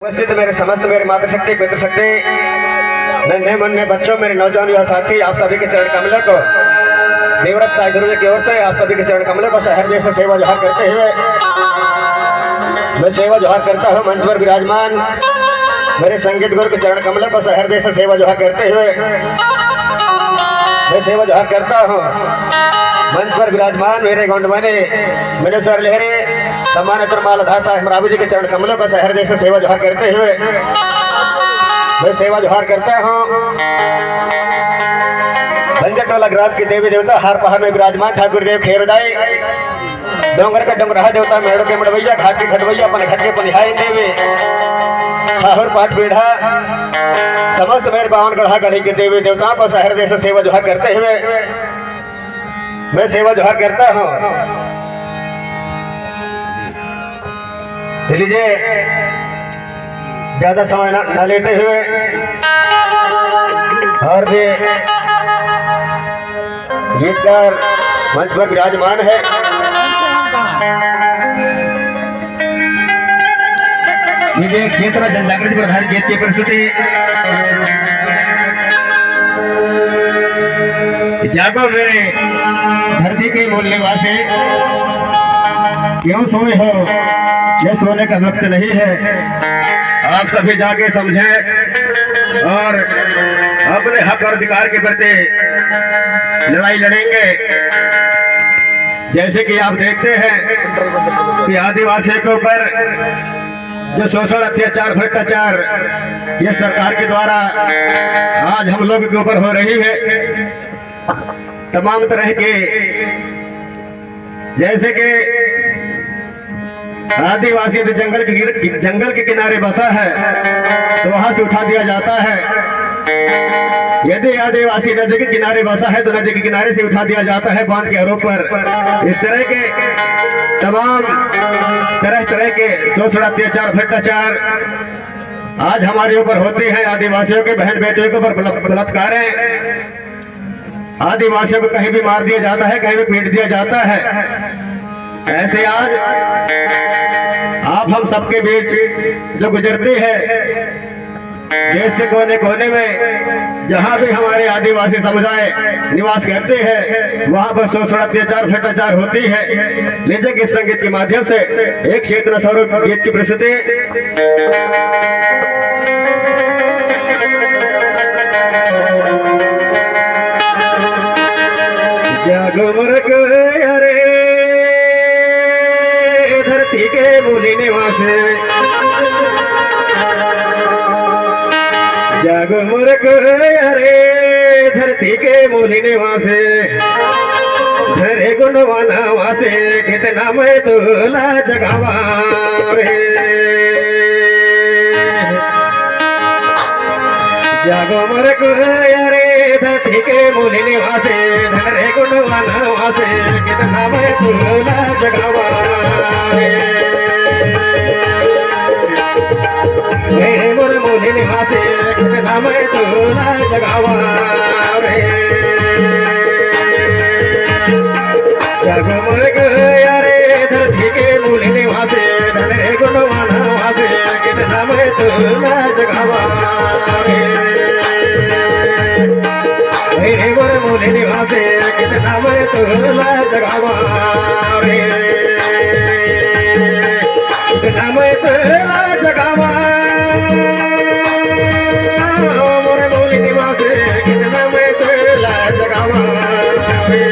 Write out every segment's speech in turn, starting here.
उपस्थित मेरे समस्त मेरे मातृशक्ति पितृशक्ति नन्हे मुन्ने बच्चों मेरे नौजवान युवा साथी आप सभी के चरण कमलों को देवव्रत साई गुरु जी की ओर से आप सभी के चरण कमलों को हृदय से सेवा जोहार करते हुए मैं सेवा जोहार करता हूँ। मंच पर विराजमान मेरे संगीत गुरु के चरण कमलों को हृदय से सेवा जोहार करते हुए मैं सेवा जोहार करता हूँ। मंच पर विराजमान मेरे गौंडवाने मेरे सर लहरे सम्मान मालाधार साहब रावी जी के चरण कमलों को हृदय से सेवा जोहार करते हुए मैं सेवा जोहार करता हूँ। भंजटोला ग्राम की देवी देवता हार पहाड़ में विराजमान ठाकुर देव खेरदाई डोंगर का डोंगराहा देवता मेड़ो के मड़वैया घाट की खटवैया अपने घर के पनिहाई देवी खाहुर पाठ पीढ़ा समस्त मेरे बावन गढ़ा गढ़ी के देवी देवताओं को हृदय से सेवा जोहार करते हुए मैं सेवा जोहार करता हूँ। लीजिए ज्यादा समय न लेते हुए और भी गीतकार मंच पर विराजमान है। लीजिए क्षेत्र जनजागृति प्रधान गीत की प्रस्तुति जागो मेरे धरती के मूल निवासी क्यों सोए हो ये सोने का वक्त नहीं है। आप सभी जाके समझें और अपने हक और अधिकार के प्रति लड़ाई लड़ेंगे। जैसे कि आप देखते हैं कि आदिवासियों के ऊपर जो शोषण अत्याचार भ्रष्टाचार ये सरकार के द्वारा आज हम लोग के ऊपर हो रही है। तमाम तरह के जैसे कि आदिवासी तो जंगल के किनारे बसा है तो वहां से उठा दिया जाता है। यदि आदिवासी नदी के किनारे बसा है तो नदी के किनारे से उठा दिया जाता है बांध के आरोप पर। इस तरह के तमाम तरह के शोषण अत्याचार भ्रष्टाचार आज हमारे ऊपर होते हैं। आदिवासियों के बहन बेटियों के ऊपर बलात्कार है। आदिवासियों को कहीं भी मार दिया जाता है, कहीं भी पीट दिया जाता है। ऐसे आज आप हम सबके बीच जो गुजरते हैं देश के कोने कोने में जहां भी हमारे आदिवासी समुदाय निवास करते हैं वहां पर शोषण अत्याचार भ्रष्टाचार होती है। लीजिए इस संगीत के माध्यम से एक क्षेत्र स्वरूप गीत की प्रस्तुति। जागो मुर्ग अरे धरती के मूली निवासी जागो मुर्ग अरे धरती के मूली निवासी धरे गुणवाना वासे कितना मैं तुला जगावा रे। जागो मुर्ग अरे धरती के मूली निवासी धरे गुणवाना वासे कितना मैं तुला जगावा रे। मोर मूली निवासी कितना मैं तुला जगावा रे। जागो मुर्ग अरे धरती के मूली निवासी धरे गुणवाना वासे कितना मैं तुला जगावा रे। मोर मूली निवासी कितना मैं तुला जगावा रे। कितना मैं तुला जगावा मोर मूली निवासी कितना मैं तुला जगावा रे।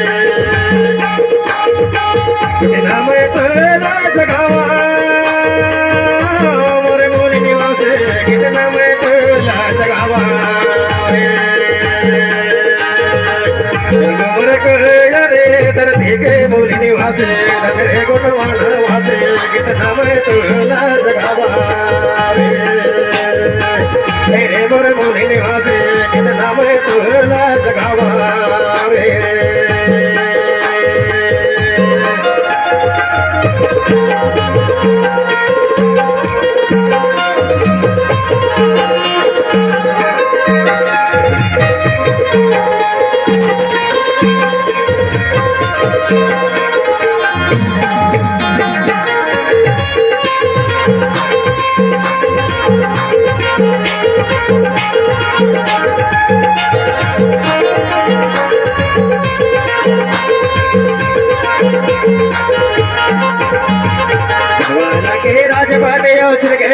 कितना मैं तुला जगावा मोर मूली निवासी कितना मैं तुला जगावा रे। अरे धरती के मूली निवासी धरे गुणवाना वासे कितना मैं तुला जगावा रे। मेरे मोर मूली निवासी कितना मैं तुला जगावा रे।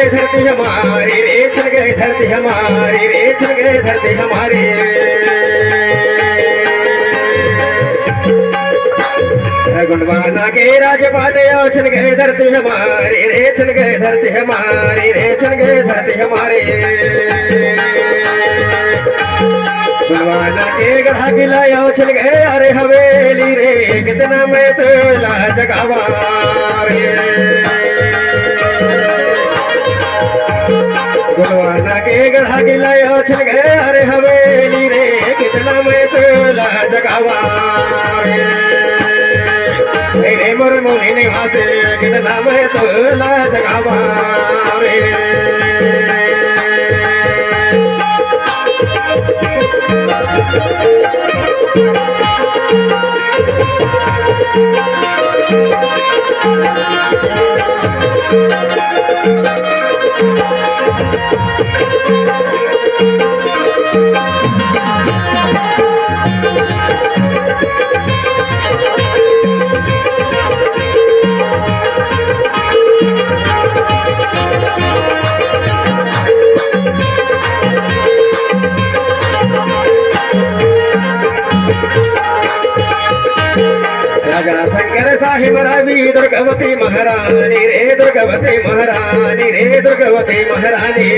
गए धरती हमारी रे, छन गए धरती हमारी रे, छन गए धरती हमारी। गुणवाना के राजपाट छन गए धरती हमारी रे, छन गए धरती हमारी रे, छन गए धरती हमारी। गुणवाना के गढ़ा गिलाया छन गए अरे हवेली रे, कितना मैं तोला जगावा रे। गुणवाना के गढ़ा गिलाया छन गए अरे हवेली रे, कितना मैं तोला जगावा रे। रे मोर मोली निवासे कितना मैं तोला जगावा रे। राजा शंकर साहिब रवि दुर्गवती महारानी रे, दुर्गवती महारानी रे, दुर्गवती महारानी।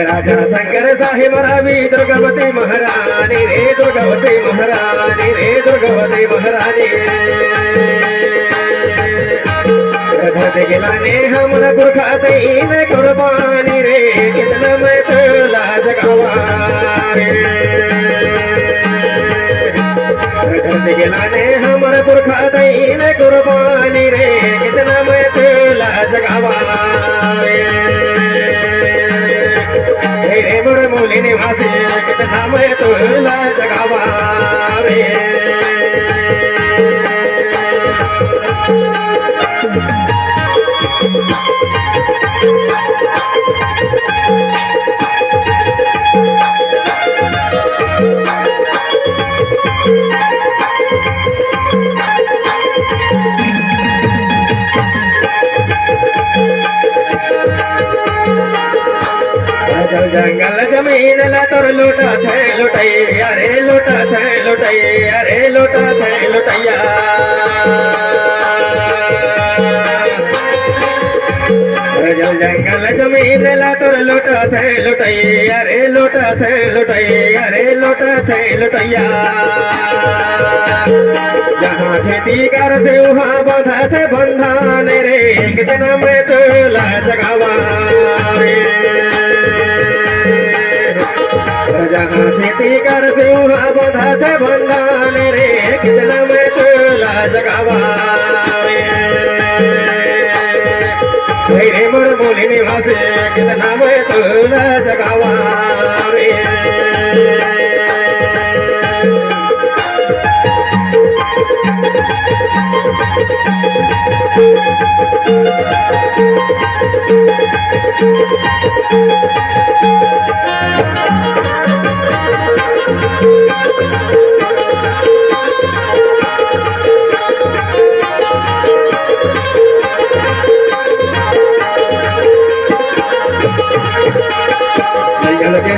राजा शंकर साहिब रवि दुर्गवती महारानी रे, दुर्गवती महारानी रे, दुर्गवती महारानी। धरती गिलाने हमला पुरखा तीन कुर्बानी रे, कितना मैं तोला जगावा रे। धरती गिलाने हमला पुरखा तीन कुर्बानी रे, कितना मैं तोला जगावा रे। रे मोर मोली निवासे कितना मैं तोला जगावा रे। जंगल जमीन ला तोर लूटा थे लुटैया रे, लूटा थे लुटैया रे, लूटा थे लुटैया। जंगल जमीन ला तोर लूटा थे लुटैया रे, लूटा थे लुटैया रे, लूटा थे लुटैया। जहाँ खेती करते वहाँ बंधा थे बंधान रे, कितना मैं तोला जगावा रे। जहाँ खेती करते वहाँ बंधा थे बंधान रे, कितना मैं तोला जगावा रे। रे मोर मोली निवासे कितना मैं तोला जगावा रे।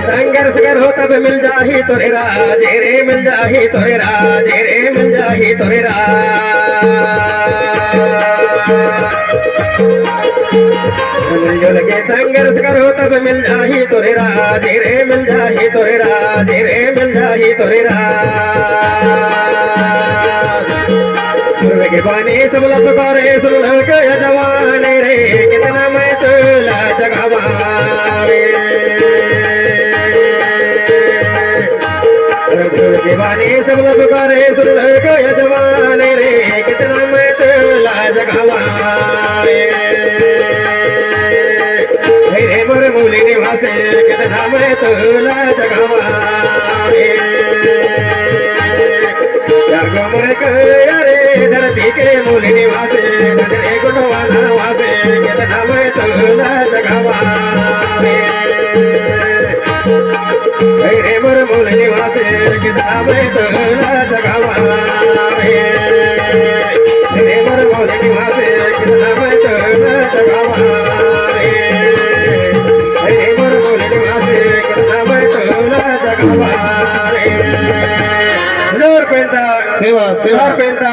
संघर्ष कर हो तब मिल जाही तोरे राजे रे, मिल जाही तोरे राजे रे, मिल जाही तोरे राज। मिलजुल के संघर्ष करो तब मिल जाही तोरे राजे रे, मिल जाही तोरे राजे रे, मिल जाही तोरे राज। के बानी सब लब करे सुन के जवान रे, कितना मैं तोला जगावा रे। दीवानी सब लब करे सुन के जवान रे, कितना मैं तोला जगावा रे। रे मोर मूली निवासे कितना मैं तोला जगावा रे। जागो मोर रे धरती के मूली निवासे, नजरे गुणवाना वासे, कितना मैं तोला जगावा रे। रे मोर मूल निवासे कितना मैं तोला जगावा रे। रे मोर मौली निवासे कितना मैं तुला जगावा रे रे मोर मौली निवासे कितना मैं तुला जगावा रे. सेवा सेवा पेंता